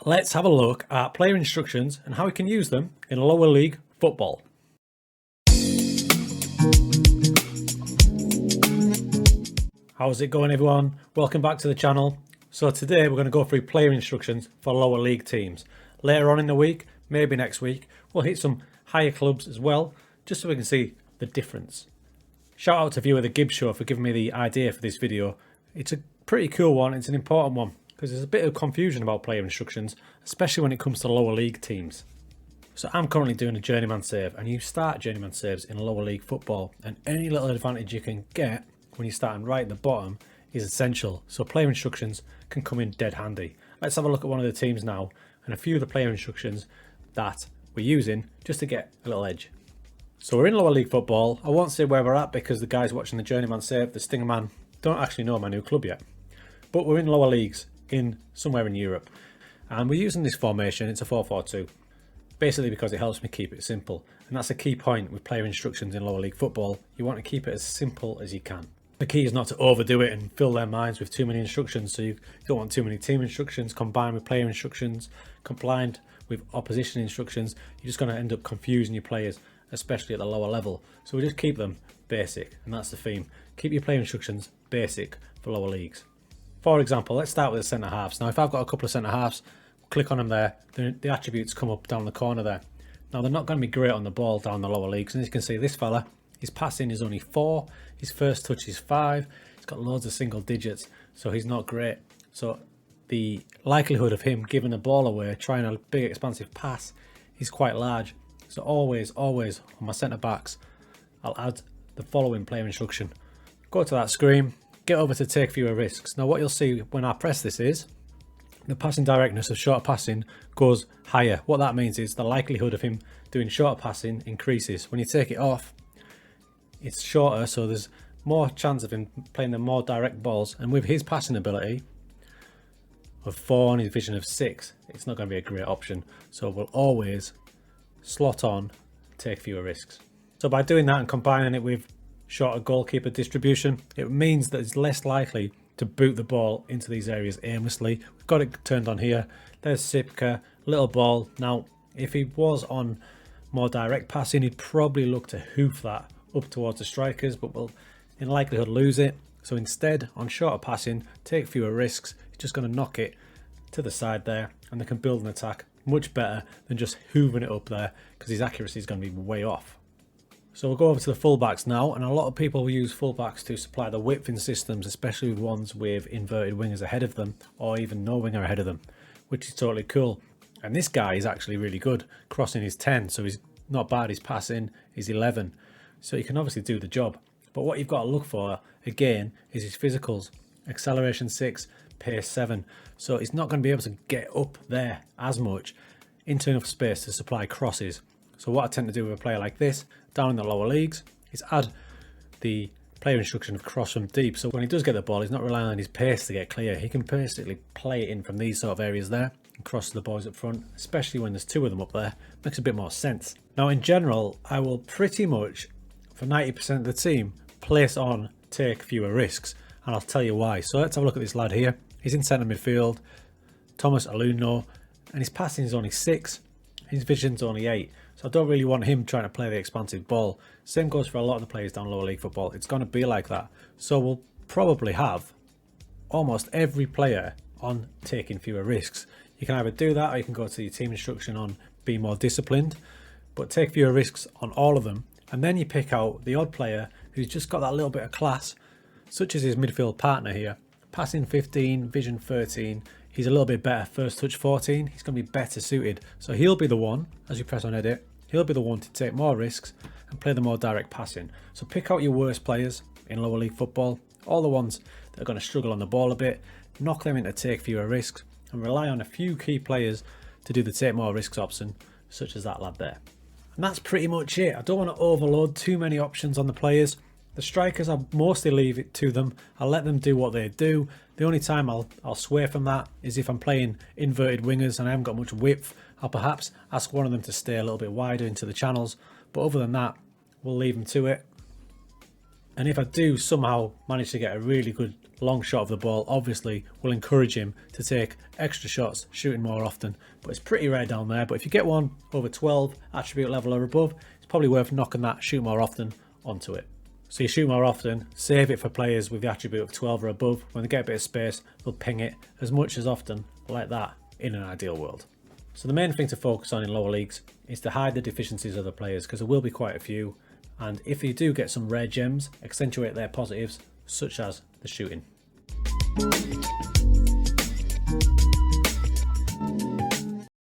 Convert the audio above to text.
Let's have a look at player instructions and how we can use them in lower league football. How's it going, everyone? Welcome back to the channel. So today we're going to go through player instructions for lower league teams. Later on in the week, maybe next week, we'll hit some higher clubs as well, just so we can see the difference. Shout out to viewer The Gibbs Show for giving me the idea for this video. It's a pretty cool one, it's an important one, because there's a bit of confusion about player instructions, especially when it comes to lower league teams. So I'm currently doing a journeyman save, and you start journeyman saves in lower league football, and any little advantage you can get when you're starting right at the bottom is essential. So player instructions can come in dead handy. Let's have a look at one of the teams now and a few of the player instructions that we're using just to get a little edge. So we're in lower league football. I won't say where we're at because the guys watching the journeyman save, the Stingerman, don't actually know my new club yet. But we're in lower leagues in somewhere in Europe, and we're using this formation. It's a 4-4-2, basically because it helps me keep it simple, and that's a key point with player instructions in lower league football. You want to keep it as simple as you can. The key is not to overdo it and fill their minds with too many instructions, so you don't want too many team instructions combined with player instructions, combined with opposition instructions. You're just going to end up confusing your players, especially at the lower level. So we just keep them basic, and that's the theme. Keep your player instructions basic for lower leagues. For example, let's start with the centre halves. Now if I've got a couple of centre halves, click on them there, the attributes come up down the corner there. Now they're not going to be great on the ball down the lower leagues, and as you can see, this fella, his passing is only 4, his first touch is 5, he's got loads of single digits, so he's not great. So the likelihood of him giving the ball away, trying a big expansive pass, is quite large. So always on my centre backs, I'll add the following player instruction. Go to that screen, get over to take fewer risks. Now what you'll see when I press this is the passing directness of shorter passing goes higher. What that means is the likelihood of him doing shorter passing increases. When you take it off, it's shorter, so there's more chance of him playing the more direct balls, and with his passing ability of 4 and his vision of 6, it's not going to be a great option. So we'll always slot on, take fewer risks. So by doing that and combining it with shorter goalkeeper distribution, it means that it's less likely to boot the ball into these areas aimlessly. We've got it turned on here. There's Sipka, little ball. Now if he was on more direct passing, he'd probably look to hoof that up towards the strikers, but will in likelihood lose it. So instead, on shorter passing, take fewer risks. He's just going to knock it to the side there, and they can build an attack much better than just hooving it up there, because his accuracy is going to be way off. So we'll go over to the fullbacks now, and a lot of people will use fullbacks to supply the width in systems, especially with ones with inverted wingers ahead of them, or even no winger ahead of them, which is totally cool. And this guy is actually really good, crossing his 10, so he's not bad. His passing is 11. So you can obviously do the job, but what you've got to look for again is his physicals. Acceleration 6, pace 7, so he's not going to be able to get up there as much into enough space to supply crosses. So what I tend to do with a player like this down in the lower leagues is add the player instruction of cross from deep, so when he does get the ball, he's not relying on his pace to get clear. He can basically play it in from these sort of areas there and cross to the boys up front, especially when there's 2 of them up there. Makes a bit more sense. Now in general, I will pretty much, for 90% of the team, place on take fewer risks, and I'll tell you why. So let's have a look at this lad here. He's in centre midfield, Thomas Aluno, and his passing is only 6, his vision's only 8, so I don't really want him trying to play the expansive ball. Same goes for a lot of the players down lower league football. It's going to be like that. So we'll probably have almost every player on taking fewer risks. You can either do that, or you can go to your team instruction on be more disciplined, but take fewer risks on all of them. And then you pick out the odd player who's just got that little bit of class, such as his midfield partner here. Passing 15, vision 13, he's a little bit better. First touch 14, he's going to be better suited. So he'll be the one, as you press on edit, he'll be the one to take more risks and play the more direct passing. So pick out your worst players in lower league football, all the ones that are going to struggle on the ball a bit, knock them into take fewer risks, and rely on a few key players to do the take more risks option, such as that lad there. And that's pretty much it. I don't want to overload too many options on the players. The strikers, I mostly leave it to them. I'll let them do what they do. The only time I'll sway from that is if I'm playing inverted wingers and I haven't got much width. I'll perhaps ask one of them to stay a little bit wider into the channels. But other than that, we'll leave them to it. And if I do somehow manage to get a really good long shot of the ball, obviously we'll encourage him to take extra shots, shooting more often. But it's pretty rare down there. But if you get one over 12 attribute level or above, it's probably worth knocking that shoot more often onto it. So you shoot more often, save it for players with the attribute of 12 or above. When they get a bit of space, they'll ping it as much as often like that in an ideal world. So the main thing to focus on in lower leagues is to hide the deficiencies of the players, because there will be quite a few. And if you do get some rare gems, accentuate their positives, such as the shooting.